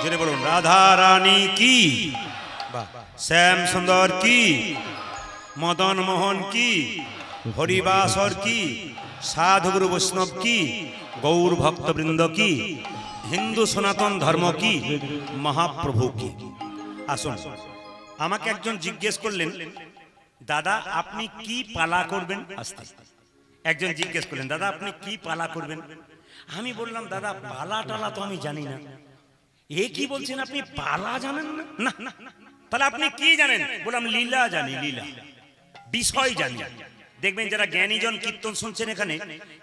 জোরে বলুন রাধা রানী কি, শ্যাম সুন্দর কি, মদন মোহন কি, হরিবাসর কি, সাধুগুরু বৈষ্ণব কি, গৌর ভক্তবৃন্দ কি, হিন্দু সনাতন ধর্ম কি, মহাপ্রভু কি। আসুন, আমাকে একজন জিজ্ঞেস করলেন, দাদা আপনি কি পালা করবেন? আস্তে একজন জিজ্ঞেস করলেন, দাদা আপনি কি পালা করবেন? আমি বললাম, দাদা পালা টালা তো আমি জানি না। এ কি বলছেন, আপনি পালা জানেন না? না, তাহলে আপনি কি জানেন? বললাম লীলা জানি, লীলা বিষয় জানি। দেখবেন যারা জ্ঞানীজন কীর্তন শুনছেন এখানে,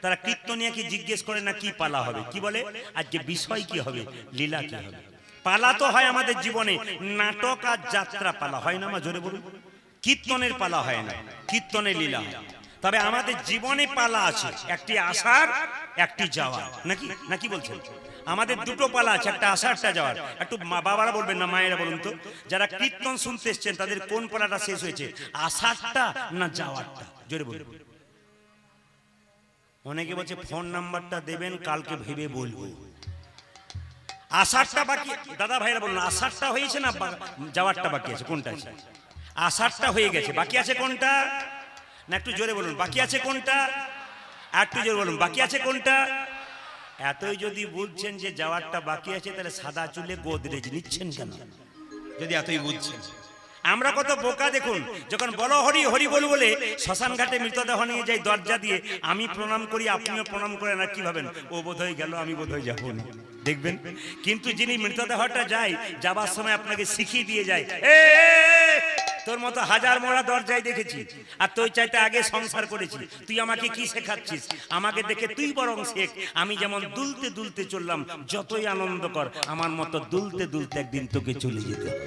তারা কীর্তনিয়া কি জিজ্ঞেস করে না কি পালা হবে, কি বলে আজকে বিষয় কি হবে, লীলা কি হবে। পালা তো হয় আমাদের জীবনে, নাটক আর যাত্রা পালা হয় না, আমার জোরে বলুন। কীর্তনের পালা হয় না, কীর্তনের লীলা হয়। তবে আমাদের জীবনে পালা আছে, একটি আসার একটি যাওয়ার, নাকি নাকি বলছেন? আমাদের দুটো পালা আছে, একটা আসার একটা যাওয়ার। একটু বাবারা বলবেন না মায়েরা বলুন তো, যারা কীর্তন শুনতে এসছেন তাদের কোন পালাটা শেষ হয়েছে, আসারটা না যাওয়ারটা? জোরে বলুন। অনেকে বলছে ফোন নাম্বারটা দেবেন, কালকে ভেবে বলবো। আসারটা বাকি, দাদা ভাইরা বলুন, আসারটা হয়েছে না যাওয়ারটা বাকি আছে? কোনটা আছে? আসারটা হয়ে গেছে, বাকি আছে কোনটা? না একটু জোরে বলুন, বাকি আছে কোনটা? একটু জোরে বলুন, বাকি আছে কোনটা? এতই যদি বুঝছেন যে যাওয়ারটা বাকি আছে, তাহলে সাদা চুলে গোদরেজ নিচ্ছেন কেন? যদি এতই বুঝছেন। আমরা কত বোকা দেখুন, যখন বলো হরি হরি বল বলে শ্মশান ঘাটে মৃতদেহ নিয়ে যাই দরজা দিয়ে, আমি প্রণাম করি আপনিও প্রণাম করেন, আর কি ভাবেন ও বোধহয় গেল আমি বোধহয় যাবো না, দেখবেন। কিন্তু যিনি মৃতদেহটা যায়, যাবার সময় আপনাকে শিখিয়ে দিয়ে যায়, তোর মতো হাজার মোড়া দরজায় দেখেছি, আর তুই চাইতে আগে সংসার করেছি, তুই আমাকে কি শেখাচ্ছিস? আমাকে দেখে তুই বরং শেখ। আমি যেমন দুলতে দুলতে চললাম, যতই আনন্দ কর, আমার মতো দুলতে দুলতে একদিন তোকে চলে যেতে হবে।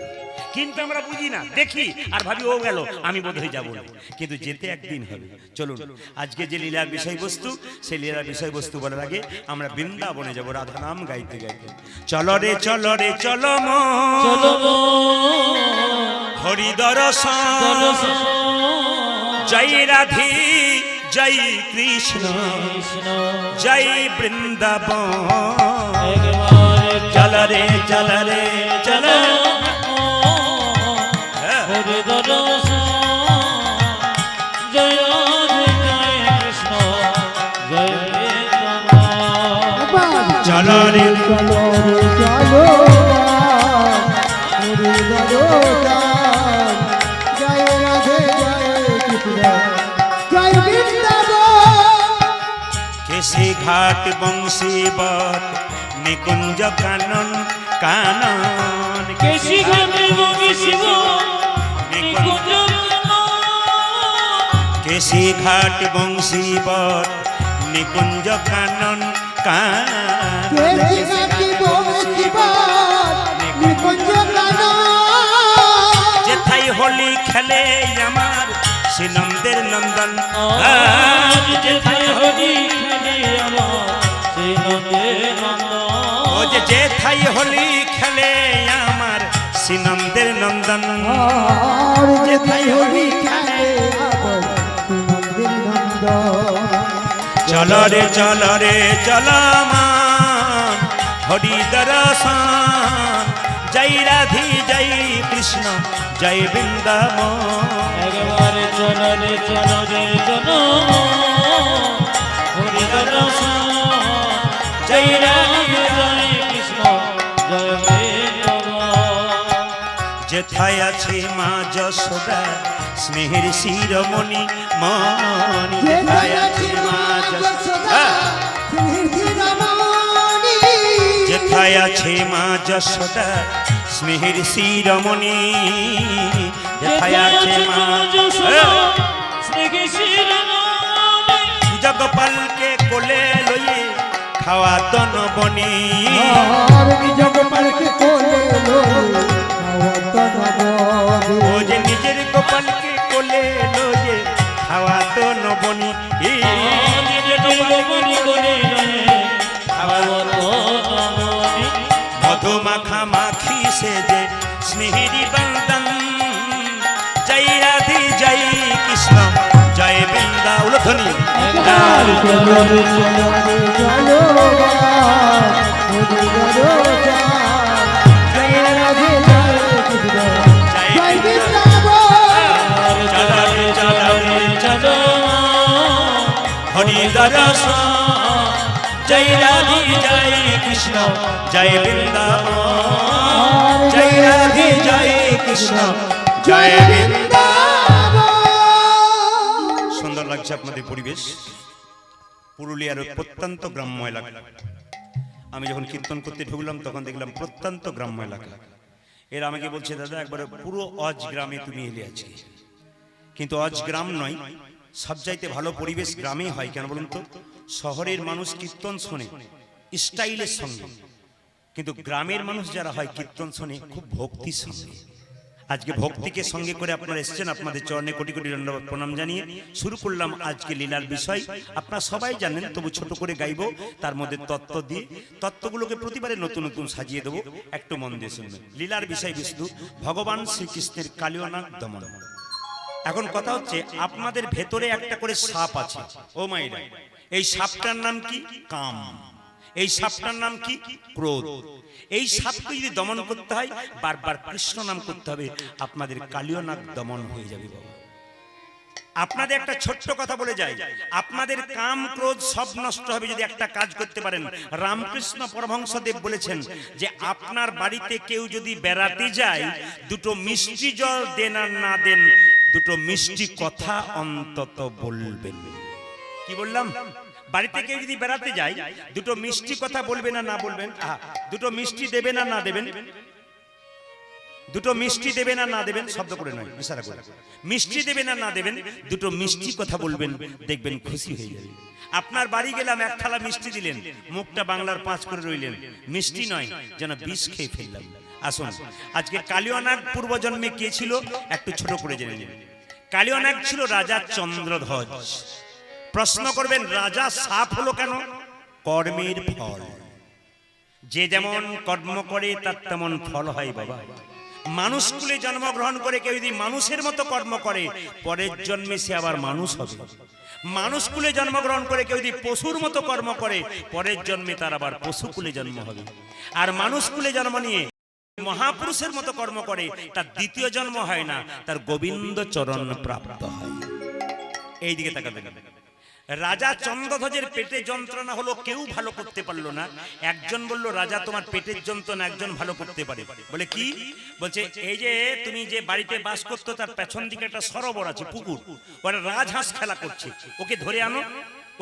কিন্তু আমরা বুঝি না, দেখি আর ভাবি ও গেল, আমি বোধহয় যাবো না, কিন্তু যেতে একদিন হবে। চলুন, আজকে যে লীলার বিষয়বস্তু, সেই লীলার বিষয়বস্তু বলার আগে আমরা বৃন্দাবনে যাবো রাধা নাম গাইতে গাইতে। চলো রে চলো রে চলো হরি দর্শন, জয় রাধে জয় কৃষ্ণ, জয় বৃন্দাবন। চলো রে চলো রে চলো হরি দর্শন, জয় রাধে জয় কৃষ্ণ, জয় বৃন্দাবন। চলো রে চলো চলো হরি দর্শন, জয় রাধে জয় কৃষ্ণ, জয় বৃন্দাবন। কেশি ঘাট বংশীবত নিকুঞ্জ কানন কানন, কেশি ঘাট বংশীবত নিকুঞ্জ কানন, কেশি ঘাট বংশীবত নিকুঞ্জ কানন কানন, কেশি ঘাট বংশীবত নিকুঞ্জ কানন। যেথায় হোলি খেলে আমার শ্রীনন্দের নন্দন, যেথায় হোলি খেলে আমার শ্রীনন্দের নন্দন, ও যে যেথায় হোলি খেলে আমার শ্রীনন্দের নন্দন, যেথায় হোলি খেলে আমার শ্রীনন্দের নন্দন। চলো রে চলো রে চলো মান হরি দর্শন, জয় রাধে জয় কৃষ্ণ, জয় বৃন্দাবন। একবারে চলো রে চলো রে চলো হরি দর্শন, জয় রাধে জয় কৃষ্ণ, জয় বৃন্দাবন। যেথায় আছে মা যশোদা স্নেহের শিরোমণি মণি, যেথায় আছে মা যশোদা স্নেহের শিরোমণি, যেথায় আছে মা যশোদা স্নেহের শিরোমণি, যেথায় আছে মা যশোদা স্নেহের শিরোমণি। জগপালকে কোলে লইয়ে খাওয়া তন বনি, জগপালকে কোলে লইয়ে খাওয়া তন বনি, ও যে নিজের গোপালকে কোলে লইয়ে খাওয়া তন বনি, নিজের গোপালকে কোলে লইয়ে খাওয়া তন বনি। মধু মাখা মাখি সেজে স্নেহেরি বন্দন, জয় রাধে জয় কৃষ্ণ, জয় বৃন্দাবন। ধ্বনি बरसाए। जय राधे जय कृष्ण जय वृंदावन, जय राधे जय कृष्ण जय वृंदावन। সুন্দর লাগছে আপনাদের পরিবেশ। পুরুলিয়ার প্রত্যন্ত গ্রাম্য এলাকা। আমি যখন কীর্তন করতে ঢুকলাম তখন দেখলাম প্রত্যন্ত গ্রাম্য এলাকা। এরা আমাকে বলছে দাদা একবারে পুরো অজ গ্রামে তুমি এলে আছি, কিন্তু অজ গ্রাম নয়, সবচাইতে ভালো পরিবেশ গ্রামেই হয়। কেন বলুন তো? শহরের মানুষ কীর্তন শোনে স্টাইলের সঙ্গে, কিন্তু গ্রামের মানুষ যারা হয় কীর্তন শোনে খুব ভক্তির সঙ্গে। আজকে ভক্তিকে সঙ্গে করে আপনারা এসেছেন, আপনাদের চরণে কোটি কোটি দণ্ডবত প্রণাম জানিয়ে শুরু করলাম আজকে লীলার বিষয়। আপনারা সবাই জানেন, তবু ছোট করে গাইব, তার মধ্যে তত্ত্ব দিয়ে তত্ত্বগুলোকে প্রতিবারে নতুন নতুন সাজিয়ে দেবো। একটু মন দিয়ে শুনবেন। লীলার বিষয়বস্তু ভগবান শ্রীকৃষ্ণের কালিয়নাগ দমন। এখন কথা হচ্ছে, আপনাদের ভেতরে একটা করে সাপ আছে। ও মাইরা, এই সাপটার নাম কি? কাম। এই সাপটার নাম কি? ক্রোধ। এই সাপকে যদি দমন করতে হয় বারবার কৃষ্ণ নাম করতে হবে, আপনাদের কালিয়নাগ দমন হয়ে যাবে বাবা। আপনাদের একটা ছোট্ট কথা বলে যাই, আপনাদের কাম ক্রোধ সব নষ্ট হবে যদি একটা কাজ করতে পারেন। রামকৃষ্ণ পরমহংসদেব বলেছেন যে আপনার বাড়িতে কেউ যদি বেড়াতে যায়, দুটো মিষ্টি জল দেন আর না দেন, দুটো মিষ্টি কথা অন্তত বলবেন। কি বললাম? বাড়িতে কেউ যদি বেড়াতে যায়, দুটো মিষ্টি কথা বলবেন না না বলবেন? দুটো মিষ্টি দেবেন আর না দেবেন? দুটো মিষ্টি দেবেন আর না দেবেন, শব্দ করে নয়, ইশারা করে। মিষ্টি দেবেন আর না দেবেন, দুটো মিষ্টি কথা বলবেন, দেখবেন খুশি হয়ে যাবে। আপনার বাড়ি গেলাম, এক থালা মিষ্টি দিলেন, মুখটা বাংলার 5 করে রইলেন, মিষ্টি নয়, যেন বিষ খেয়ে ফেললাম। আসুন, আজকে কালিয়নাগ পূর্বজন্মে কে ছিল একটু ছোট করে জেনে নিন। কালিয়নাগ ছিল রাজা চন্দ্রধ্বজ। প্রশ্ন করবেন, রাজা সাপ হলো কেন? কর্মের ফল। যে যেমন কর্ম করে তার তেমন ফল হয় বাবা। মানুষ কুলে জন্মগ্রহণ করে কেউ যদি মানুষের মতো কর্ম করে, পরের জন্মে সে আবার মানুষ হবে। মানুষ কুলে জন্মগ্রহণ করে কেউ যদি পশুর মতো কর্ম করে, পরের জন্মে তার আবার পশু কুলে জন্ম হবে। আর মানুষ কুলে জন্ম নিয়ে মহাপুরুষের মতো কর্ম করে, তার দ্বিতীয় জন্ম হয় না, তার গোবিন্দ চরণ প্রাপ্ত হয়। এই দিকে তাকাবেন। রাজা চন্দ্রধ্বজের পেটে যন্ত্রণা হলো, কেউ ভালো করতে পারলো না। একজন বলল, রাজা তোমার পেটের যন্ত্রণা একজন ভালো করতে পারে। বলে কি? বলছে এই যে তুমি যে বাড়িতে বাস করতো তার পেছন দিকে একটা সরোবর আছে, পুকুর, ওরা রাজহাঁস খেলা করছে, ওকে ধরে আনো,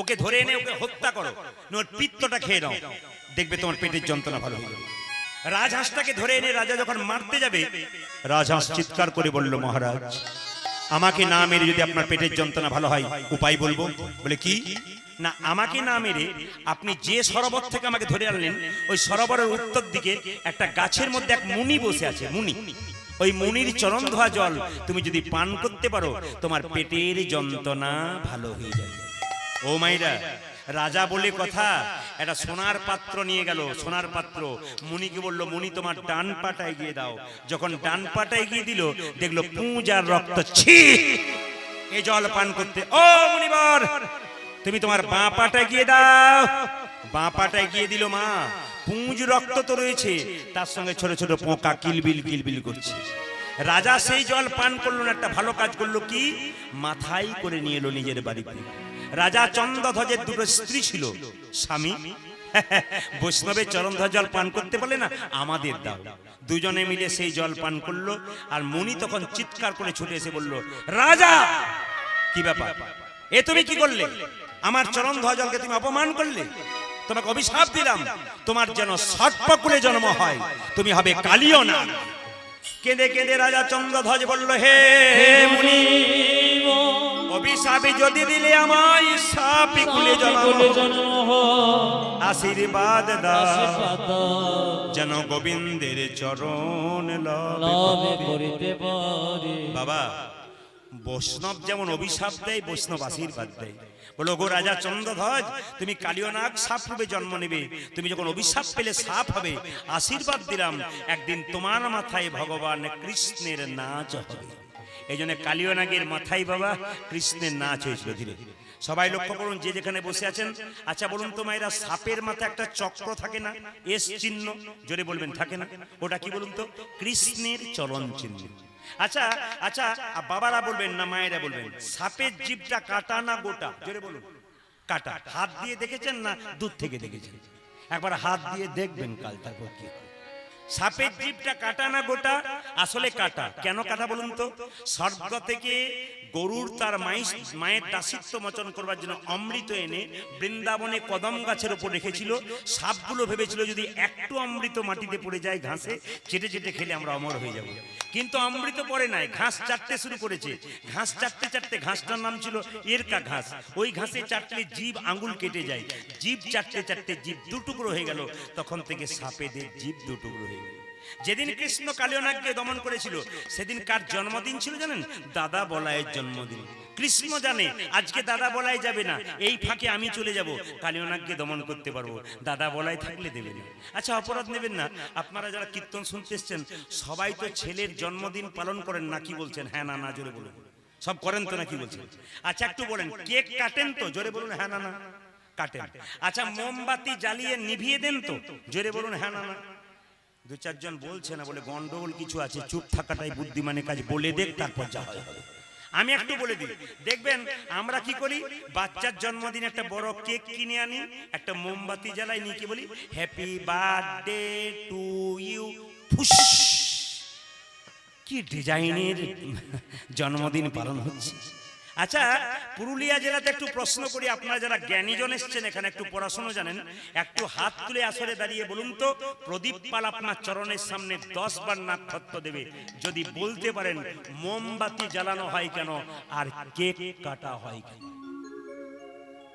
ওকে ধরে এনে ওকে হত্যা করো, ওর পিত্তটা খেয়ে নাও, দেখবে তোমার পেটের যন্ত্রণা ভালো হয়ে যাবে। রাজহাঁসটাকে ধরে এনে রাজা যখন মারতে যাবে, রাজহাঁস চিৎকার করে বলল, মহারাজ আমাকে না মেরে যদি আপনার পেটের যন্ত্রণা ভালো হয় উপায় বলবো। বলে কি? না, আমাকে না মেরে আপনি যে সরোবর থেকে আমাকে ধরে আনলেন, ওই সরোবরের উত্তর দিকে একটা গাছের মধ্যে এক মুনি বসে আছে, মুনি। ওই মুনির চরণ ধোয়া জল তুমি যদি পান করতে পারো, তোমার পেটের যন্ত্রণা ভালো হয়ে যাবে। ও মাইরা, রাজা বলে কথা, একটা সোনার পাত্র নিয়ে গেল। সোনার পাত্র মুনিকে বলল, মুনি তোমার ডান পাটা এগিয়ে দাও। যখন ডান পাটা এগিয়ে দিল, দেখলো পুঁজ আর রক্ত। ছি, এই জল পান করতে। ও মুনিবর, তুমি তোমার বাঁ পাটা এগিয়ে দাও। বাঁ পাটা এগিয়ে দিল, মা, পুঁজ রক্ত তো রয়েছে, তার সঙ্গে ছোট ছোট পোকা কিলবিল কিলবিল করছে। রাজা সেই জল পান করলো না, একটা ভালো কাজ করলো, কি? মাথায় করে নিয়ে এলো নিজের বাড়িতে। রাজা চন্দ্রধ্বজের দুটো স্ত্রী ছিল, স্বামী। বৈষ্ণবের চরণধ্বজ জল পান করতে পারলে না, আমাদের দাও। দুজনে মিলে সেই জল পান করলো। আর মুনি তখন চিৎকার করে ছুটে এসে বলল, রাজা কি ব্যাপার, এ তুমি কি করলে? আমার চরণধ্বজ জলকে তুমি অপমান করলে, তোমাকে অভিশাপ দিলাম, তোমার যেন সর্পকুলে জন্ম হয়, তুমি হবে কালিয়নাগ। কেঁদে কেঁদে রাজা চন্দ্রধ্বজ বলল, হে মুনি, অভিশাপে যদি দিলে আমায় সাপে কুলে জন্ম আশীর্বাদ দাও, যেন গোবিন্দের চরণ লাভ করিতে পারি। বাবা, বৈষ্ণব যেমন অভিশাপ দেয়, বৈষ্ণব আশীর্বাদ দেয়। বলো, গো রাজা চন্দ্রধ্বজ, তুমি কালিয়নাগ সাপ রূপে জন্ম নেবে, তুমি যখন অভিশাপ পেলে সাপ হবে, আশীর্বাদ দিলাম, একদিন তোমার মাথায় ভগবান কৃষ্ণের নাচ হবে। এই জন্য কালিয়নাগের মাথায় বাবা কৃষ্ণের নাচ হয়েছিল ধীরে ধীরে। সবাই লক্ষ্য করুন, যে যেখানে বসে আছেন। আচ্ছা বলুন তো মায়েরা, সাপের মাথায় একটা চক্র থাকে না, এস চিহ্ন, জোরে বলবেন, থাকে না? ওটা কি বলুন তো? কৃষ্ণের চরণ চিহ্ন। আচ্ছা আচ্ছা, বাবারা বলবেন না মায়েরা বলবেন, সাপের জিভটা কাটা না গোটা? জোরে বলুন। কাটা। হাত দিয়ে দেখেছেন না দূর থেকে দেখেছেন? একবার হাত দিয়ে দেখবেন কাল, তারপর কি হয়। সাপের জিভটা কাটা না গোটা? আসলে কাটা। কেন কাটা বলুন তো? স্বর্গ থেকে গরুর তার মায়ের দাসিত্ব মোচন করবার জন্য অমৃত এনে বৃন্দাবনে কদম গাছের উপর রেখেছিল। সাপগুলো ভেবেছিল যদি একটু অমৃত মাটিতে পড়ে যায় ঘাসে, চেটে চেটে খেলে আমরা অমর হয়ে যাব। কিন্তু অমৃত পড়ে নাই, ঘাস চাটতে শুরু করেছে। ঘাস চাটতে চাটতে, ঘাসটার নাম ছিল এরকা ঘাস, ওই ঘাসে চাটলে জিভ আঙ্গুল কেটে যায়। জিভ চাটতে চাটতে জিভ দুটুকরো হয়ে গেল। তখন থেকে সাপেদের জিভ দুটুকরো হয়ে গেল। যেদিন কৃষ্ণ কালিয়নাগকে দমন করেছিল সেদিন কার জন্মদিন ছিল জানেন? দাদা বলায়ের জন্মদিন। কৃষ্ণ জানে আজকে দাদা বলাই যাবে না, এই ফাঁকে আমি চলে যাব, কালিয়নাগকে দমন করতে পারবো। দাদা বলাই থাকলে দেবে না। আচ্ছা, অপরাধ নেবেন না। আপনারা যারা কীর্তন শুনতে এসছেন সবাই তো ছেলের জন্মদিন পালন করেন না? কি বলছেন? হ্যাঁ না না জোরে বলুন। সব করেন তো না? কি বলছেন? আচ্ছা একটু বলেন, কেক কাটেন তো? জোরে বলুন হ্যাঁ না না। কাটেন। আচ্ছা, মোমবাতি জ্বালিয়ে নিভিয়ে দেন তো? জোরে বলুন হ্যাঁ না না। দু চারজন বলছে না বলে গন্ডগোল কিছু আছে। চুপ থাকাটাই বুদ্ধিমানের কাজ। বলে দেখ, তারপর যা হয় হবে। আমি একটু বলে দিই, দেখবেন আমরা কি করি? বাচ্চার জন্মদিন একটা বড় কেক কিনে আনি, একটা মোমবাতি জ্বালাই, নিয়ে কি বলি? Happy birthday to you. ফুস, কি ডিজাইনের জন্মদিন পালন হচ্ছে। আচ্ছা, পুরুলিয়া জেলাতে একটু প্রশ্ন করি, আপনারা যারা জ্ঞানীজন এসছেন এখানে, একটু পড়াশোনা জানেন, একটু হাত তুলে আসরে দাঁড়িয়ে বলুন তো, প্রদীপ পাল আপনার চরণের সামনে 10 বার নাক্ষত্র দেবে যদি বলতে পারেন মোমবাতি জ্বালানো হয় কেন আর কেক কাটা হয় কেন।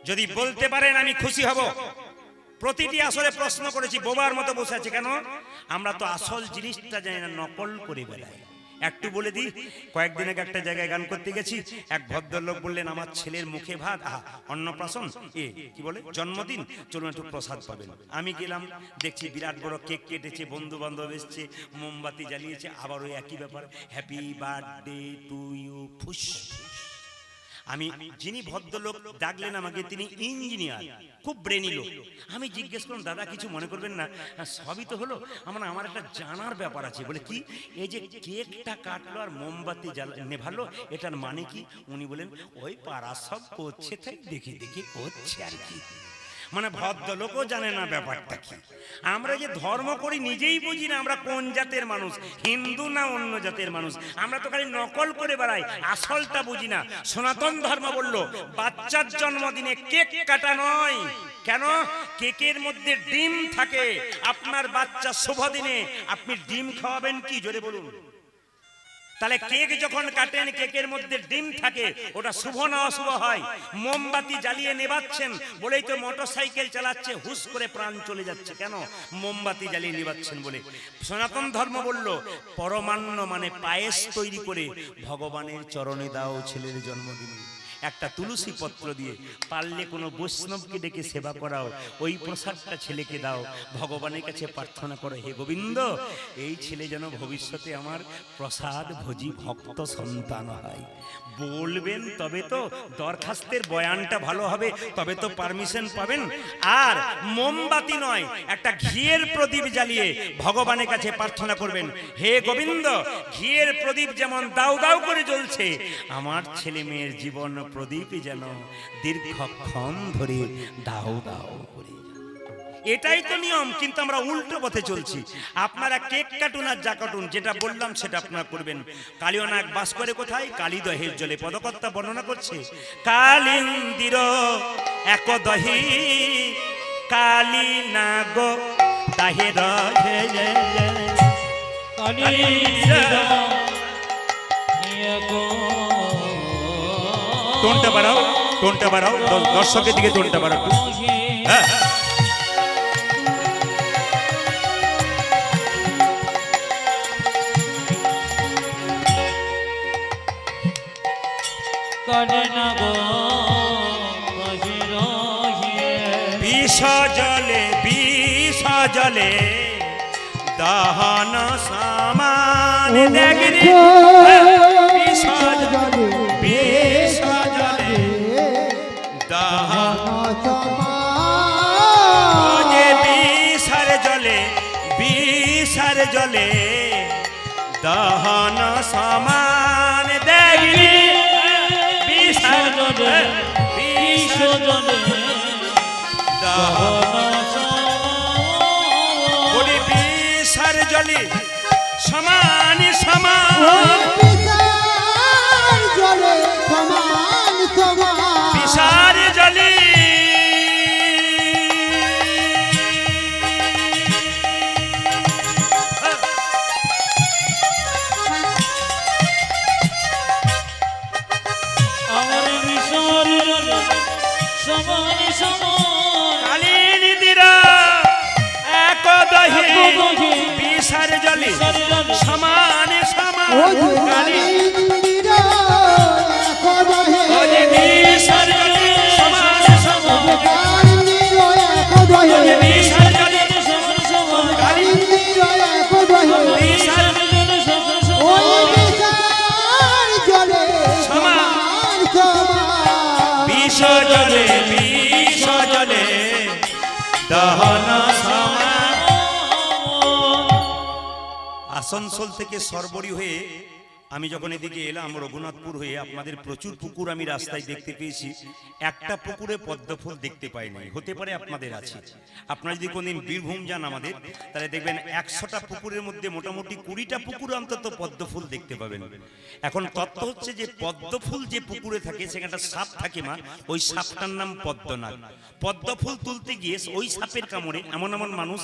যদি বলতে পারেন আমি খুশি হব। প্রতিটি আসরে প্রশ্ন করেছি, বোবার মতো বসে আছে কেন? আমরা তো আসল জিনিসটা জানি না, নকল করে বেড়াই। একটু বলে দিই, কয়েকদিন আগে একটা জায়গায় গান করতে গেছি, এক ভদ্রলোক বললেন আমার ছেলের মুখে ভাত, অন্নপ্রাশন, কি বলে জন্মদিন, চলুন একটু প্রসাদ পাবেন। আমি গেলাম, দেখছি বিরাট বড় কেক কেটেছে, বন্ধু বান্ধব এসছে, মোমবাতি জ্বালিয়েছে, আবার ওই একই ব্যাপার, হ্যাপি বার্থডে টু ইউ। ফুস। আমি যিনি ভদ্রলোক ডাকলেন আমাকে, তিনি ইঞ্জিনিয়ার, খুব ব্রেনি লোক। আমি জিজ্ঞেস করলাম দাদা কিছু মনে করবেন না? সবই তো হলো, আমার একটা জানার ব্যাপার আছে। বলে কি? এই যে কেকটা কাটলো আর মোমবাতি নেভালো, এটার মানে কি? উনি বলেন ওই পাড়া সব করছে তাই দেখে দেখে করছে আর কি। মানে ভদ্রলোকও জানে না ব্যাপারটা কি। আমরা যে ধর্ম করি নিজেই বুঝি না আমরা কোন জাতের মানুষ, হিন্দু না অন্য জাতের মানুষ। আমরা তো খালি নকল করে বেড়াই, আসলটা বুঝি না। সনাতন ধর্ম বলল বাচ্চার জন্মদিনে কেক কাটা নয়। কেন? কেকের মধ্যে ডিম থাকে। আপনার বাচ্চা শুভ দিনে আপনি ডিম খাওয়াবেন কি? জোরে বলুন। তাহলে কেক যখন কাটেন, কেকের মধ্যে ডিম থাকে, ওটা শুভ না অশুভ হয়? মোমবাতি জ্বালিয়ে নেবাচ্ছেন বলেই তো মোটরসাইকেল চালাচ্ছে, হুশ করে প্রাণ চলে যাচ্ছে। কেন? মোমবাতি জ্বালিয়ে নেবাচ্ছেন বলে। সনাতন ধর্ম বলল পরমান্ন মানে পায়েস তৈরি করে ভগবানের চরণে দাও ছেলের জন্মদিনে। একটা তুলসী পত্র দিয়ে পারলে কোনো বৈষ্ণবকে ডেকে সেবা করাও, ওই প্রসাদটা ছেলেকে দাও, ভগবানের কাছে প্রার্থনা করো, হে গোবিন্দ এই ছেলে যেন ভবিষ্যতে আমার প্রসাদ ভোজি ভক্ত সন্তান হয়। বলবেন তবে তো দরখাস্তের বয়ানটা ভালো হবে, তবে তো পারমিশন পাবেন। আর মোমবাতি নয়, একটা ঘিয়ের প্রদীপ জ্বালিয়ে ভগবানের কাছে প্রার্থনা করবেন, হে গোবিন্দ ঘিয়ের প্রদীপ যেমন দাউ দাউ করে জ্বলছে, আমার ছেলে মেয়ের জীবন প্রদীপ যেন দীর্ঘক্ষণ ধরে দাউ দাউ করে। এটাই তো নিয়ম, কিন্তু আমরা উল্টো পথে চলছি। আপনারা কেক কাটুন আর যা কাটুন, যেটা বললাম সেটা আপনারা করবেন। কালিয়নাগ বাস করে কোথায়? কালিদহের জলে। পদকর্তা বর্ণনা করছে, কালিন্দির একদহি কালী নাগ তাহে রহে। টোনটা বাড়াও, টোনটা বাড়াও, দর্শকের দিকে টোনটা বাড়াও। হ্যাঁ, বিষ জলে বিষ জলে দহন সমান দেখি, বিষ জলে বিষ জলে দহন যে বিষার জলে বিষার জলে দহন সমান দেখি, বিষার জলে বিষ জলে বলি বিষার জলে সমান সমান জলে সমান সমান বিষার জলে কালিনীদিরা এক দহে বিষার জলে সমান সমান কালিনীরা এক দহে ওরে বিষার জলে সমান সমান কালিনীরা এক দহে ওরে বিষার জলে কালিনীরা এক দহে বিষার ওই বিষার জলে সমান সমান বিষ জলে বিষ জলে দহন সমান। আসানসোল থেকে সরবরি হয়ে আমি যখন এদিকে এলাম রঘুনাথপুর হয়ে আপনাদের প্রচুর পুকুর আমি রাস্তায় দেখতে পেয়েছি, একটা পুকুরে পদ্মফুল দেখতে পাইনি। হতে পারে আপনাদের আছে। আপনারা যদি কোনদিন বীরভূম যান আমাদের, তাহলে দেখবেন 100টা পুকুরের মধ্যে মোটামুটি 20টা পুকুর অন্তত পদ্মফুল দেখতে পাবেন। এখন তত্ত্ব হচ্ছে যে পদ্মফুল যে পুকুরে থাকে সেখানে একটা সাপ থাকে মা, ওই সাপটার নাম পদ্মনাগ। পদ্মফুল তুলতে গিয়ে ওই সাপের কামড়ে এমন এমন মানুষ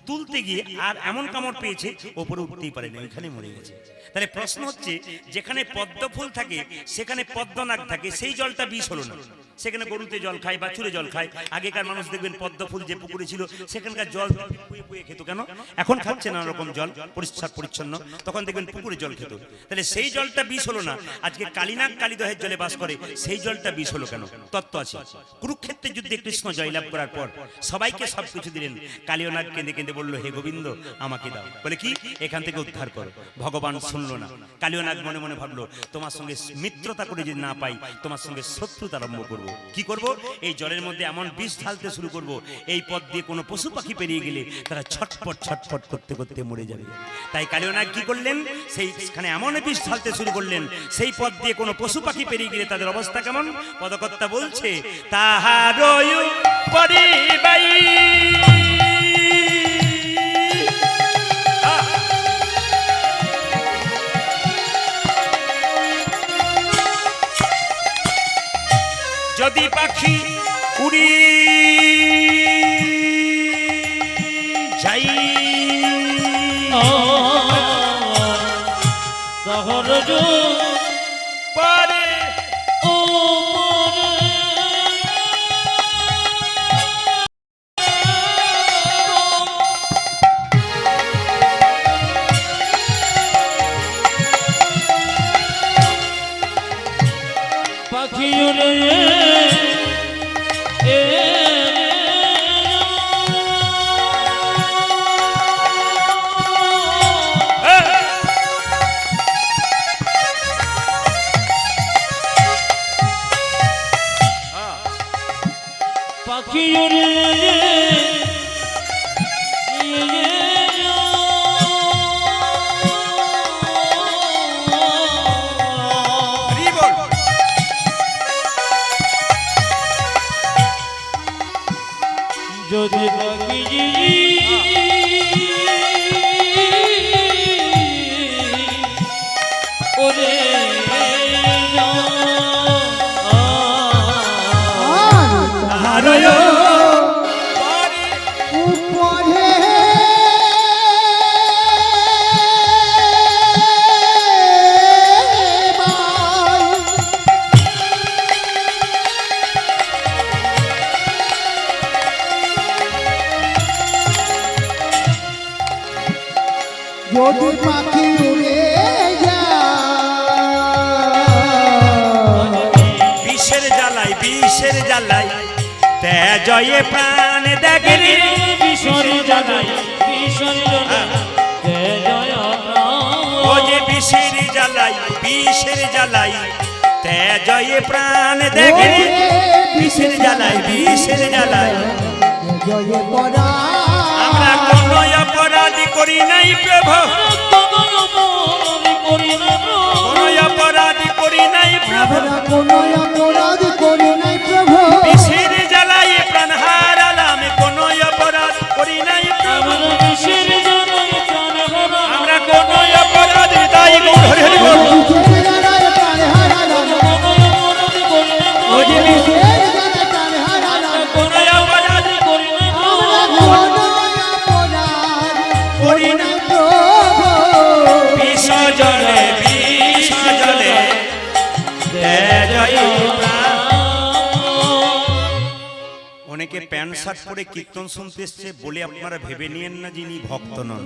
তুলতে গিয়ে আর এমন কামড় পেয়েছে ওপরে উঠতেই পারেনি, ওইখানে মরে গেছে। তাহলে প্রশ্ন হচ্ছে যেখানে পদ্মফুল থাকে সেখানে পদ্মনাগ থাকে, সেই জলটা বিষ হলো না। সেখানে গরুতে জল খায়, বাছুরে জল খায়। আগেকার মানুষ দেখবেন পদ্মফুল যে পুকুরে ছিল সেখানকার জল পুয়ে পুয়ে খেত। কেন? এখন খাচ্ছে নানা রকম জল পরিষ্কার পরিচ্ছন্ন, তখন দেখবেন পুকুরে জল খেত। তাহলে সেই জলটা বিষ হলো না। আজকে কালীনাগ কালীদহের জলে বাস করে, সেই জলটা বিষ হলো কেন? তত্ত্ব আছে। কুরুক্ষেত্রের যুদ্ধে কৃষ্ণ জয়লাভ করার পর সবাইকে সবকিছু দিলেন। কালীনাগ কেঁদে কেঁদে বলল, হে গোবিন্দ আমাকে দাও। বলে কি? এখান থেকে উদ্ধার করো। ভগবান শুনলো না। কালীনাগ মনে মনে ভাবলো, তোমার সঙ্গে মিত্রতা করে যদি না পাই, তোমার সঙ্গে শত্রুতা আরম্ভ করব। কি করব? এই জলের মধ্যে এমন বিষ ঢালতে শুরু করব, এই পথ দিয়ে কোনো পশু পাখি পেরিয়ে গেলে তারা ছটফট ছটফট করতে করতে মরে যাবে। তাই কালীনাগ কি করলেন? সেইখানে এমন বিষ ঢালতে শুরু করলেন, সেই পথ দিয়ে কোনো পশু পাখি পেরিয়ে গেলে তাদের অবস্থা কেমন? পদকর্তা বলছে, তাহারও পরিবাই যদি পাখি উড়ি যাই পরে পাখি উড়ে পাখি উড়ে যদি পাখি ওরে উপরে যদি পাখি উড়ে বিষের জ্বালাই বিষের জ্বালাই তে জয়ে প্রাণ দেখে রে। বিষরি জানাই বিষরি জয় ও যে বিষের জ্বালাই বিষের জ্বালাই তে জয়ে প্রাণ দেখে রে। বিষের জ্বালাই বিষের জ্বালাই জয়ে পরা আমরা কোনো অপরাধী করি নাই প্রভু, কোনো অপরাধী করি নাই প্রভু। আমরা কোনো অপরাধ করি নাই প্রভু বিষের জ্বালাই প্রাণ হারালাম অনেকে প্যান্ট শার্ট পরে কীর্তন শুনতে এসছে বলে আপনারা ভেবে নিয়েন না যিনি ভক্ত নন।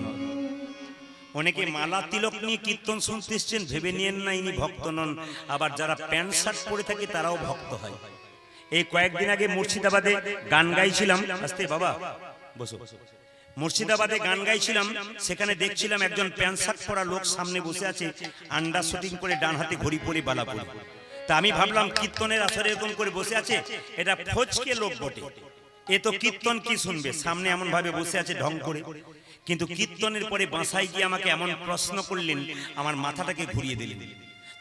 অনেকে মালা তিলক নিয়ে কীর্তন শুনতে এসছেন, ভেবে নিয়েন না ইনি ভক্ত নন। আবার যারা প্যান্ট শার্ট পরে থাকে তারাও ভক্ত হয়। এই কয়েকদিন আগে মুর্শিদাবাদে গান গাইছিলাম, আস্তে বাবা বসো, মুর্শিদাবাদে গান গাইছিলাম, সেখানে দেখছিলাম একজন প্যান্ট শার্ট পরা লোক সামনে বসে আছে, আন্ডার শুটিং করে ডান হাতে ঘড়ি পরে বালা পরে। তা আমি ভাবলাম কীর্তনের আসরে এরকম করে বসে আছে, এটা ফজকে লোক বটে, এ তো কীর্তন কি শুনবে, সামনে এমন ভাবে বসে আছে ঢং করে। কিন্তু কীর্তনের পরে বাসায় গিয়ে আমাকে এমন প্রশ্ন করলেন, আমার মাথাটাকে ঘুরিয়ে দিলেন।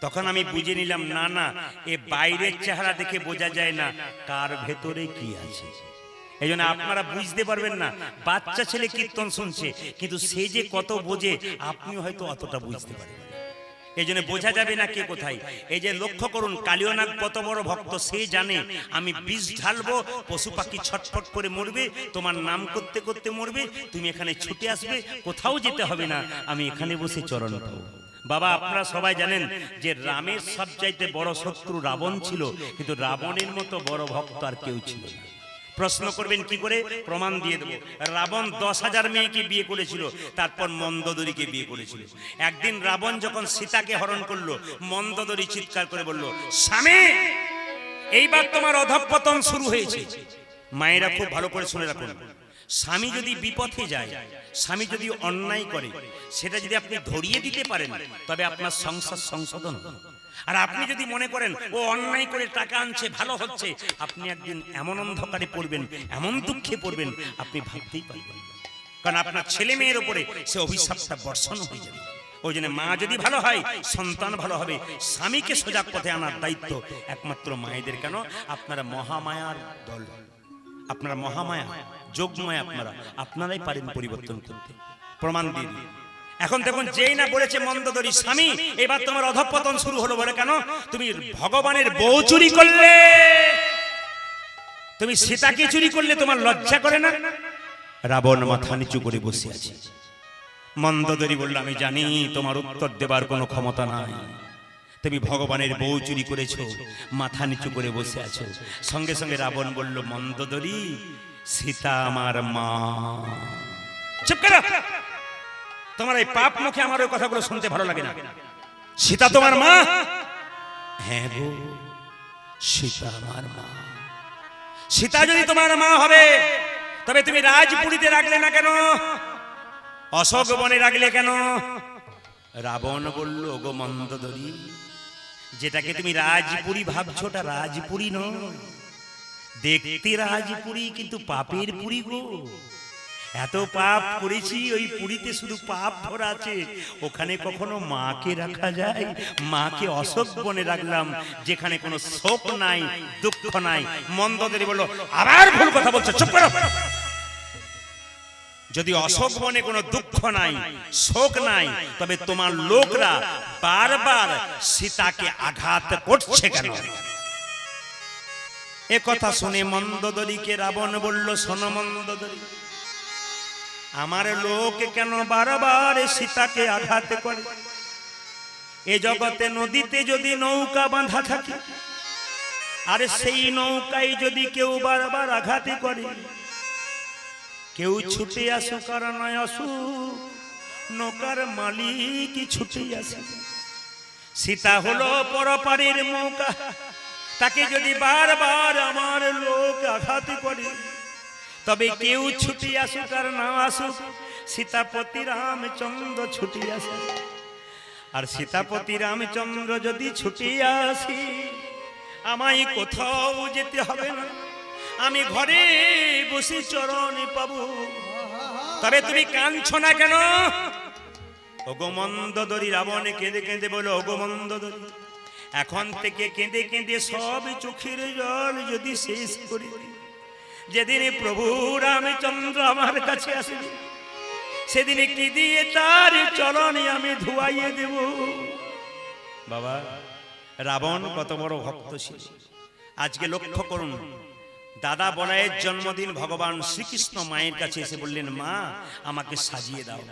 তখন আমি বুঝে নিলাম না না, এ বাইরের চেহারা দেখে বোঝা যায় না কার ভেতরে কি আছে। এই জন্য আপনারা বুঝতে পারবেন না, বাচ্চা ছেলে কীর্তন শুনছে কিন্তু সে যে কত বোঝে আপনি হয়তো অতটা বুঝতে পারেন। এই জন্য বোঝা যাবে না কে কোথায়। এই যে লক্ষ্য করুন, কালিয়নাগ কত বড় ভক্ত, সে জানে আমি বিষ ঢালবো, পশু পাখি ছটফট করে মরবে, তোমার নাম করতে করতে মরবে, তুমি এখানে ছুটে আসবে, কোথাও যেতে হবে না, আমি এখানে বসে চরণ পাবো। বাবা আপনারা সবাই জানেন যে রামের সবচাইতে বড় শত্রু রাবণ ছিল, কিন্তু রাবণের মতো বড় ভক্ত আর কেউ ছিল না। প্রশ্ন করবেন কি করে, প্রমাণ দিয়ে দেবো। রাবণ 10,000 মেয়েকে বিয়ে করেছিল, তারপর মন্দোদরীকে বিয়ে করেছিল। একদিন রাবণ যখন সীতাকে হরণ করলো, মন্দোদরী চিৎকার করে বলল, স্বামী এইবার তোমার অধঃপতন শুরু হয়েছে। মায়েরা খুব ভালো করে শুনে রাখুন, স্বামী যদি বিপথে যায়, স্বামী যদি অন্যায় করে, সেটা যদি আপনি ধরিয়ে দিতে পারেন তবে আপনার সংসার সংশোধন হবে। আর আপনি যদি মনে করেন ও অন্যায় করে টাকা আনছে, ভালো হচ্ছে, আপনি একদিন এমন অন্ধকারে পড়বেন, এমন দুঃখে পড়বেন, আপনি ভাবতেই পারবেন। কারণ আপনার ছেলে মেয়ের উপরে সে অভিশাপটা বর্ষণ হয়ে যাবে। ওই জন্য মা যদি ভালো হয়, সন্তান ভালো হবে। স্বামীকে সোজা পথে আনার দায়িত্ব একমাত্র মায়েদের। কেন? আপনারা মহামায়ার দল, আপনারা মহামায়া, যোগমায়া, আপনারাই পারেন পরিবর্তন করতে। প্রমাণ দিয়ে দিন। এখন দেখুন, যেই না বলেছে মন্দোদরী, স্বামী এবার তোমার অধঃপতন শুরু হলো, বলে কেন? তুমি ভগবানের বউ চুরি করলে, তুমি সীতাকে চুরি করলে, তোমার লজ্জা করে না? রাবণ মাথা নিচু করে বসে আছে। মন্দোদরী বলল, আমি জানি তোমার উত্তর দেবার কোনো ক্ষমতা নাই, তুমি ভগবানের বউ চুরি করেছো, মাথা নিচু করে বসে আছো। সঙ্গে সঙ্গে রাবণ বলল, মন্দোদরী সীতা আমার মা। চুপ করো, তোমার এই পাপ মুখে আমার ওই কথাগুলো শুনতে ভালো লাগে না। সীতা তোমার মা? হ্যাঁ গো, সীতা আমার মা। সীতা যদি তোমার মা হবে, তবে তুমি রাজপুরীতে রাখলে না কেন? অশোক বনে রাখলে কেন? রাবণ বলল, গো মন্দোদরী, যেটাকে তুমি রাজপুরী ভাবছো, ওটা রাজপুরী নয়, দেখতে রাজপুরী কিন্তু পাপের পুরী গো। এত পাপ করেছি, ওই পুরীতে শুধু পাপ ভরা আছে, ওখানে কখনো মাকে রাখা যায়? মাকে অশোক বনে রাখলাম, যেখানে কোনো শোক নাই, দুঃখ নাই। মন্দোদরী বলল, আবার ভুল কথা বলছো, চুপ করো। যদি অশোক বনে কোনো দুঃখ নাই, শোক নাই, তবে তোমার লোকরা বারবার সীতাকে আঘাত করছে কেন? এ কথা শুনে মন্দোদরীকে রাবণ বলল, শোনো মন্দোদরী, আমার লোক কেন বারবার সীতাকে আঘাত করে? এ জগতে নদীতে যদি নৌকা বাঁধা থাকে, আর সেই নৌকায় যদি কেউ বারবার আঘাত করে, কেউ ছুটে আসুক আর নয় আসুক, নৌকার মালিক ছুটে আসে। সীতা হলো পরপারের নৌকা, তাকে যদি বারবার আমার লোক আঘাত করে, তবে কেউ ছুটি আসুক আর না আসুক, সীতাপতি রামচন্দ্র ছুটি আসে। আর সীতাপতি রামচন্দ্র যদি ছুটি আসি, আমায় কোথাও যেতে হবে না, আমি ঘরে বসে চরণ পাবো। তবে তুমি কাঁদছো না কেন? ওগো মন্দোদরী, রাবণ কেঁদে কেঁদে বলো, ওগো মন্দোদরী, এখন থেকে কেঁদে কেঁদে সব চোখের জল যদি শেষ করি, যেদিন প্রভু রামচন্দ্র আমার কাছে আসবে, সেদিনে কি দিয়ে তার চরণে আমি ধুয়াইয়ে দেব। বাবা, রাবণ কত বড় ভক্ত ছিল। আজকে লক্ষ্য করুন, দাদা বলায়ের জন্মদিন, ভগবান শ্রীকৃষ্ণ মায়ের কাছে এসে বললেন, মা আমাকে সাজিয়ে দাও।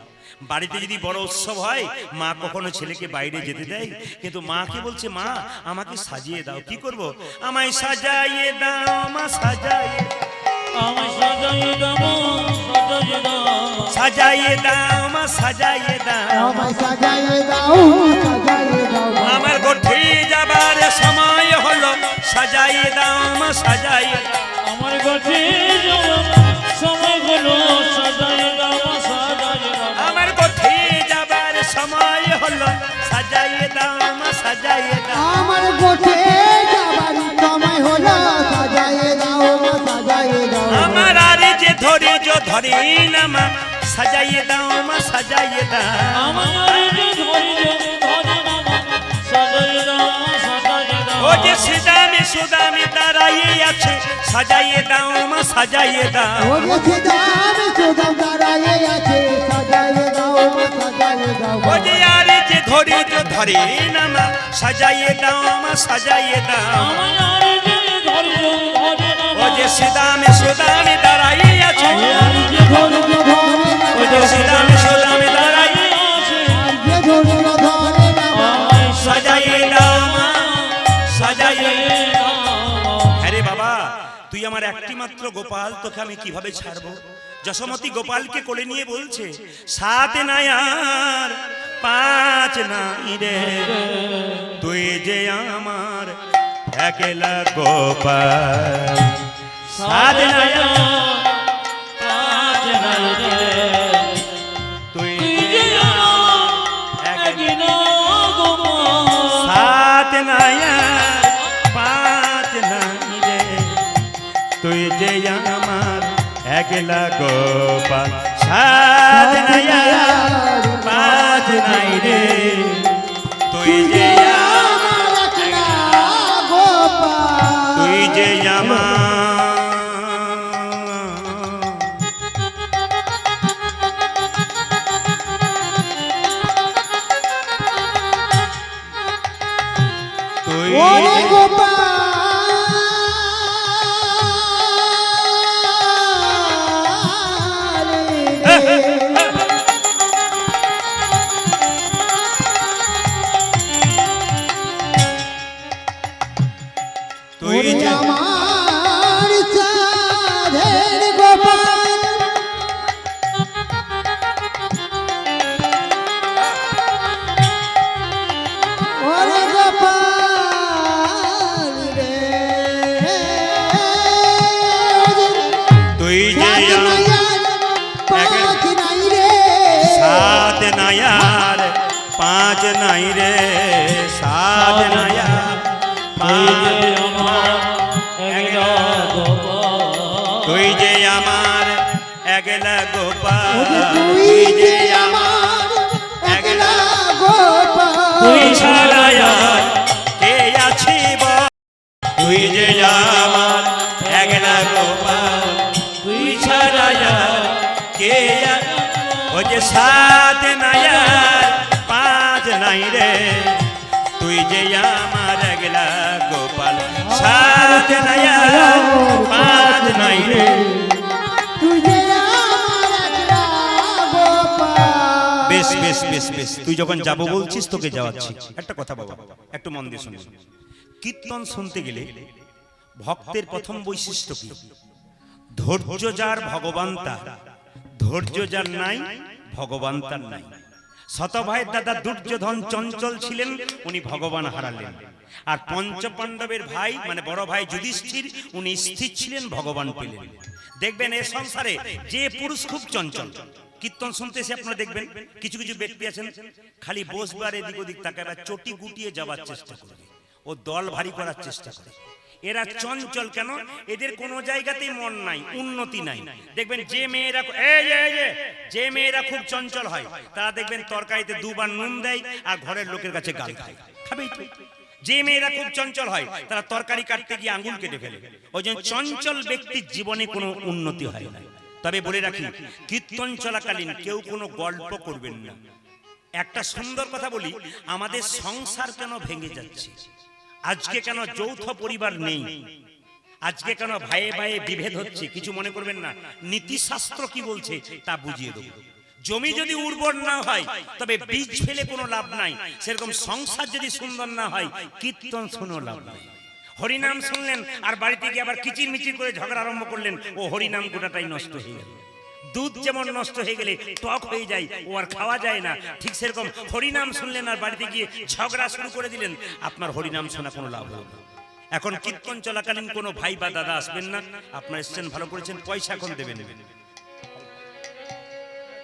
বাড়িতে যদি বড় উৎসব হয়, মা কখনো ছেলেকে বাইরে যেতে দেয়, কিন্তু মাকে বলছে, মা আমাকে সাজিয়ে দাও। কি করব? আমায় সাজাইয়ে দাও, মা সাজাইয়ে। আমায় সাজাইয়ে দাও সাজাইয়ে দাও সাজাইয়ে দাও মা সাজাইয়ে দাও আমায় সাজাইয়ে দাও সাজাইয়ে দাও আমার গঠি যাবার সময় হলো সাজাইয়ে দাও মা সাজাইয়ে দাও আমার কাছে যাওয়ার সময় হলো সাজাইয়ে দাও সাজাইয়ে দাও আমার গঠি যাবার সময় হলো সাজাইয়ে দাও মা সাজাইয়ে দাও আমার গোটে যাবার সময় হলো সাজাইয়ে দাও মা সাজাইয়ে দাও আমার আরে যে ধৈর্য ধরি না মা সাজাইয়ে দাও মা সাজাইয়ে দাও আমার যে ধৈর্য ধরে না মা সাজাইয়ে দাও সাজাইয়ে দাও ও যে সুদামে দাঁড়াইয়ে আছে সাজাইয়ে দাও মা সাজাইয়ে দাও ও যে সুদাম দাঁড়াইয়ে আছে সাজাইয়ে দাও মা সাজাইয়ে দাও ও যে আরে যে ধৈর্য ধরি না মা সাজাইয়ে দাও মা সাজাইয়ে দাও আমার যে ধৈর্য ধরে না ও যে সুদামে দাঁড়াইয়ে আছে আমার যে ধৈর্য ধরে না ও যে সুদামে দাঁড়াইয়ে আছে যে ধৈর্য ধরে না আমায় সাজাইয়ে দাও মা সাজাইয়ে দাও আরে বাবা তুই আমার একটি মাত্র গোপাল তোকে আমি কিভাবে ছাড়বো যশোমতী গোপালকে কোলে নিয়ে বলছে সাত নাই আর পাঁচ নাই রে তুই যে আমার একলা গোপাল সাত নাই আর পাঁচ নাই রে তুই তুই যে যে আমার একলা গোপাল সাত নাই আর পাঁচ নাই রে তুই যে আমার একলা গোপাল সাত নাই আর পাঁচ নাই রে তুই যে আমার একলা গোপাল তুই যে আমার তুই ওরে গোপাল তুই ওরে যে আমার সাধের গোপাল ওরে গোপাল রে তুই যে সাত নাইয়ার পাঁচ নাই রে সাত নাই আর পাঁচ নাই আর তুই যে আমার একলা গোপাল তুই যে আমার একলা গোপাল তুই যে আমার একলা গোপাল তুই ছাড়া আর কে আছি বল তুই যে আমার একলা গোপাল তুই ছাড়া আর কে ও যে সাত নাই আর পাঁচ নাই রে তুই যে আমার একলা গোপাল সাত নাই আর পাঁচ নাই রে তুই যে আমার একলা গোপাল বেশ বেশ বেশ বেশ তুই যখন যাবো বলছিস তোকে যাওয়াচ্ছি একটা কথা বাবা একটু মন দিয়ে শুনে কীর্তন শুনতে গেলে ভক্তের প্রথম বৈশিষ্ট্য কি ধৈর্য যার ভগবান তার ধৈর্য যার নাই ভগবান তার নাই শতভাইয়ের দাদা দুর্যোধন চঞ্চল ছিলেন উনি ভগবান হারালেন আর পঞ্চপাণ্ডবের ভাই মানে বড় ভাই যুধিষ্ঠির উনি স্থির ছিলেন ভগবান পেলেন দেখবেন এই সংসারে যে পুরুষ খুব চঞ্চল কীর্তন শুনতে এসে আপনারা দেখবেন কিছু কিছু ব্যক্তি আছেন খালি বসবার এদিক ওদিক তাকাবার চটি গুটিয়ে যাওয়ার চেষ্টা করে ও দল ভারী করার চেষ্টা করে এরা চঞ্চল কেন এদের কোনো জায়গাতেই মন নাই উন্নতি নাই দেখবেন যে মেয়েরা যে মেয়েরা খুব চঞ্চল হয় তারা দেখবেন তরকারিতে দুবার নুন দেয় আর ঘরের লোকের কাছে গাল খায় খাবেই তো যে মেয়েরা খুব চঞ্চল হয় তারা তরকারি কাটতে গিয়ে আঙ্গুল কেটে ফেলে ওই জন্য চঞ্চল ব্যক্তির জীবনে কোনো উন্নতি হয় না তবে বলে রাখি কীর্তন চলাকালীন কেউ কোনো গল্প করবেন না একটা সুন্দর কথা বলি আমাদের সংসার কেন ভেঙে যাচ্ছে আজকে কেন যৌথ পরিবার নেই আজকে কেন ভাইয়ে ভাইয়ে বিভেদ হচ্ছে কিছু মনে করবেন না নীতিশাস্ত্র কি বলছে তা বুঝিয়ে দেব জমি যদি উর্বর না হয় তবে বীজ ফেলে কোনো লাভ নাই সেরকম সংসার যদি সুন্দর না হয় কীর্তন শুনেও লাভ নাই হরিনাম শুনলেন আর বাড়িতে গিয়ে আবার কিচির মিচির করে ঝগড়া আরম্ভ করলেন, ও হরিনাম গোটাটাই নষ্ট হয়ে গেল। দুধ যেমন নষ্ট হয়ে গেলে টক হয়ে যায়, ও আর খাওয়া যায় না, ঠিক সেরকম হরিনাম শুনলেন আর বাড়িতে গিয়ে ঝগড়া শুরু করে দিলেন, আপনার হরিনাম শোনা কোনো লাভ হবে না। এখন কীর্তন চলাকালীন কোনো ভাই বা দাদা আসবেন না, আপনার এসছেন ভালো করেছেন, পয়সা এখন দেবেন।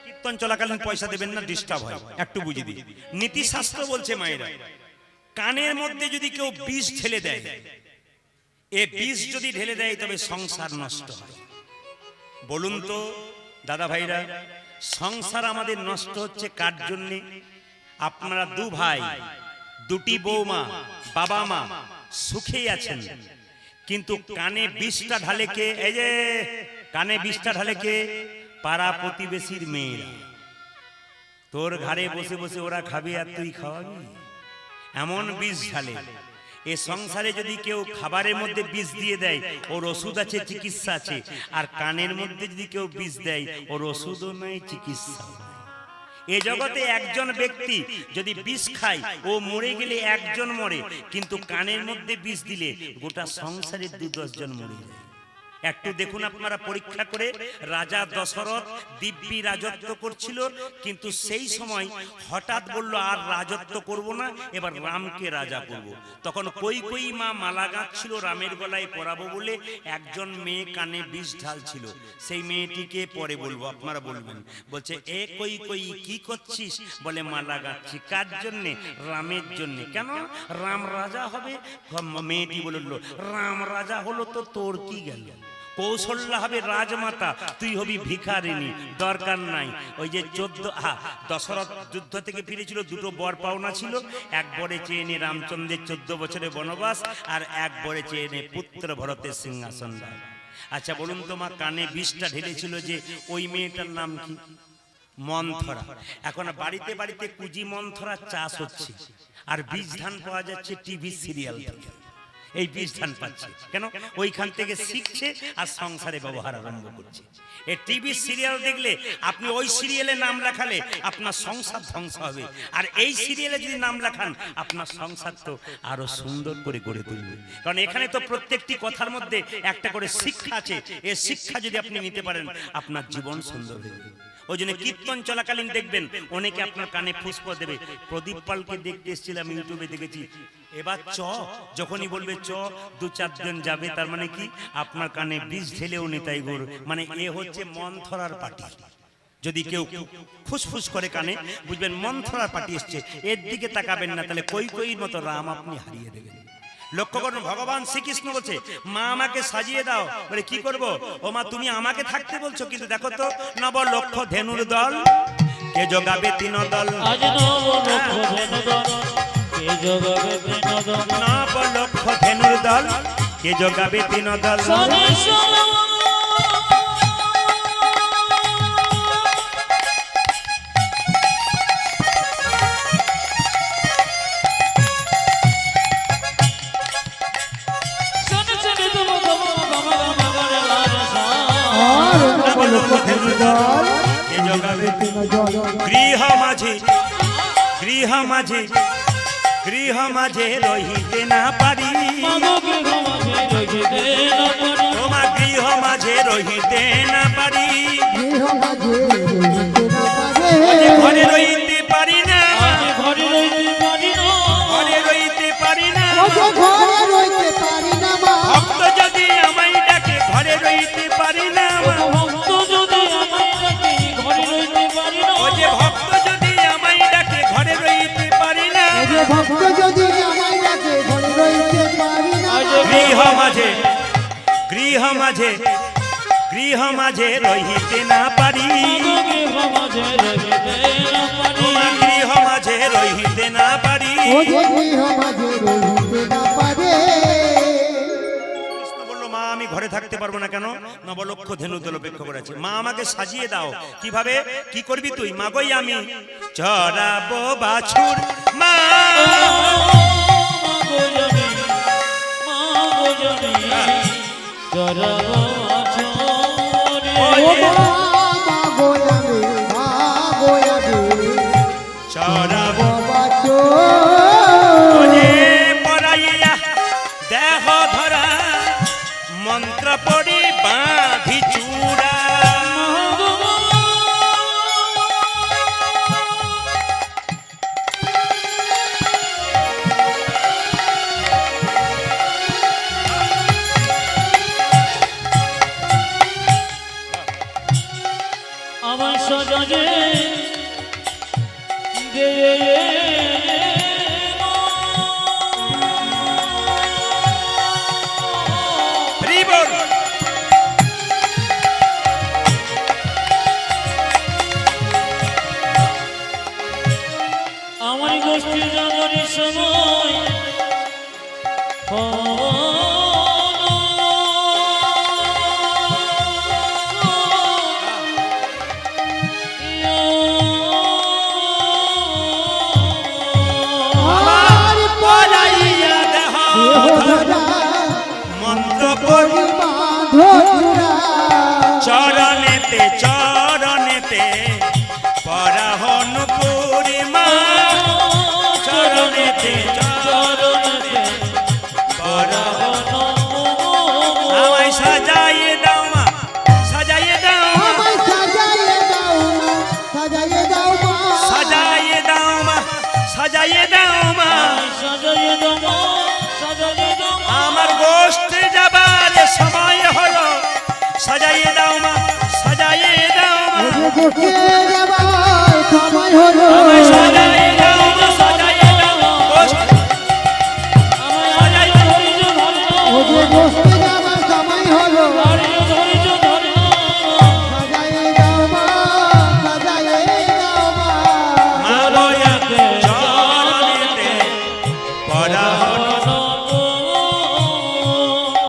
কীর্তন চলাকালীন পয়সা দেবেন না, ডিস্টার্ব হয়। একটু বুঝিয়ে দিই, নীতিশাস্ত্র বলছে মায়েরা, কানের মধ্যে যদি কেউ বিষ ঢেলে দেয়, এ বিষ যদি ঢেলে দেয় তবে সংসার নষ্ট হয়। বলুন তো দাদা ভাইরা, সংসার আমাদের নষ্ট হচ্ছে কার জন্যে? আপনারা দু ভাই, দুটি বৌমা, বাবা মা সুখেই আছেন, কিন্তু কানে বিষটা ঢালে কে? এই যে কানে বিষটা ঢালে কে? পাড়া প্রতিবেশীর মেয়েরা। তোর ঘরে বসে বসে ওরা খাবে আর তুই খাওয়াবি, এমন বিষ ঢালে। এ সংসারে যদি কেউ খাবারের মধ্যে বিষ দিয়ে দেয়, ওর ওষুধ আছে, চিকিৎসা আছে, আর কানের মধ্যে যদি কেউ বিষ দেয়, ওর ওষুধও নাই, চিকিৎসা নাই। এ জগতে একজন ব্যক্তি যদি বিষ খায়, ও মরে গেলে একজন মরে, কিন্তু কানের মধ্যে বিষ দিলে গোটা সংসারে 2-10 জন মরে যায়। একটু দেখুন আপনারা পরীক্ষা করে, রাজা দশরথ দিব্যি রাজত্ব করছিল, কিন্তু সেই সময় হঠাৎ বলল আর রাজত্ব করব না, এবার রামকে রাজা করব। তখন কই মা মালা গাঁথছিল রামের গলায় পরাবো বলে, একজন মেয়ে কানে বিষ ঢালছিল। সেই মেয়েটিকে পরে বলবো, আপনারা বলবেন। বলছে, এ কই কি করছিস? বলে মালা গাঁথছি। কার জন্যে? রামের জন্যে। কেন? রাম রাজা হবে। মেয়েটি বলল, রাম রাজা হলো তো তোর কি গেল? কৌশল্যা হবে রাজমাতা, তুই হবি ভিখারিনী, দরকার নাই। ওই যে দশরথ যুদ্ধ থেকে ফিরেছিল, দুটো বর পাওনা ছিল, এক বরে চেয়ে নে রামচন্দ্রের 14 বছরের বনবাস, আর এক বরে চেয়ে নে পুত্র ভরতের সিংহাসন। আচ্ছা বলুন, তোমার কানে বিষটা ঢেলেছিল যে, ওই মেয়েটার নাম কি? মন্থরা। এখন বাড়িতে বাড়িতে কুজি মন্থরা চাষ হচ্ছে, আর বীজ ধান পাওয়া যাচ্ছে টিভি সিরিয়াল থেকে। এই বীজ ধান পাচ্ছে কেন? ওইখান থেকে শিখছে আর সংসারে ব্যবহার আরম্ভ করছে। এই টিভি সিরিয়াল দেখলে আপনি ওই সিরিয়ালে নাম লেখালে আপনার সংসার ধ্বংস হবে, আর এই সিরিয়ালে যদি নাম লেখান আপনার সংসার তো আরো সুন্দর করে গড়ে তুলবে। কারণ এখানে তো প্রত্যেকটি কথার মধ্যে একটা করে শিক্ষা আছে। এই শিক্ষা যদি আপনি নিতে পারেন, আপনার জীবন সুন্দর হয়ে যাবে। ওই জন্য কীর্তন চলাকালীন দেখবেন অনেকে আপনার কানে পুষ্প দেবে। প্রদীপ পালকে দেখতে এসেছিলাম, ইউটিউবে দেখেছি। এবার যখনই বলবে 2-4 জন যাবে, তার মানে কি? আপনার কানে বিষ ঢেলেও নিতাই গৌর, মানে এ হচ্ছে মন্থরার পার্টি। যদি কেউ ফুসফুস করে কানে, বুঝবেন মন্থরার পার্টি এসছে। এর দিকে তাকাবেন না, তাহলে কই মতো রাম আপনি হারিয়ে দেবেন। লক্ষ্য করুন, ভগবান শ্রীকৃষ্ণ বলছে, মা আমাকে সাজিয়ে দাও। বলে কি করব? ও মা, তুমি আমাকে থাকতে বলছো, কিন্তু দেখো তো নব লক্ষ ধেনুর দল, কে যোগাবে 3 দল। আজ নব লক্ষ ধেনু দল, কে যোগাবে 3 দল। নব লক্ষ ধেনুর দল, কে যোগাবে 3 দল। গৃহ মাঝে রহিতে না পারি, তোমার গৃহ মাঝে রহিতে না পারি, ঘরে রইতে পারি না, ঘরে রইতে পারি না। ভক্ত যদি আমায় ডাকে ঘরে রইতে পারি না, ভক্ত যদি আমায় ডাকে ঘরে রইতে পারি না। ও যে ভক্ত যদি আমায় ডাকে ঘরে রইতে পারি না। ভক্ত যদি আমায় ডাকে ঘরে রইতে পারি না। গৃহ মাঝে রহিতে না পারি, তোমার গৃহ মাঝে রহিতে না পারি। কৃষ্ণ বলল, মা আমি ঘরে থাকতে পারবো না। কেন? নবলক্ষ ধেনু দল অপেক্ষা করেছে। মা আমাকে সাজিয়ে দাও। কিভাবে? কি করবি তুই? মা গই আমি চড়াবো বাছুর, মা চড়াবো পরাইয়া দেহ আমার গোষ্ঠী যাবারই সময় আর পলাইয়া দেহ ধরা মন্ত্র পড়ি বাঁধরা চরণেতে চরণেতে পরাহন পূর্ণিমা চরণেতে চরণেতে পরাহন আমায় সাজাইয়ে দাও মা সাজাইয়ে দাও মা আমায় সাজাইয়ে দাও মা সাজাইয়ে দাও মা সাজাইয়ে দাও মা সাজাইয়ে দাও মা সাজাইয়ে দাও সাজাইয়ে দাও আমার গোষ্ঠী যাবার সময় হলো সাজাইয়ে দাও মা সাজাইয়ে দাও মা গোকে যাবার সময় হলো আমায় সাজাইয়ে দাও মা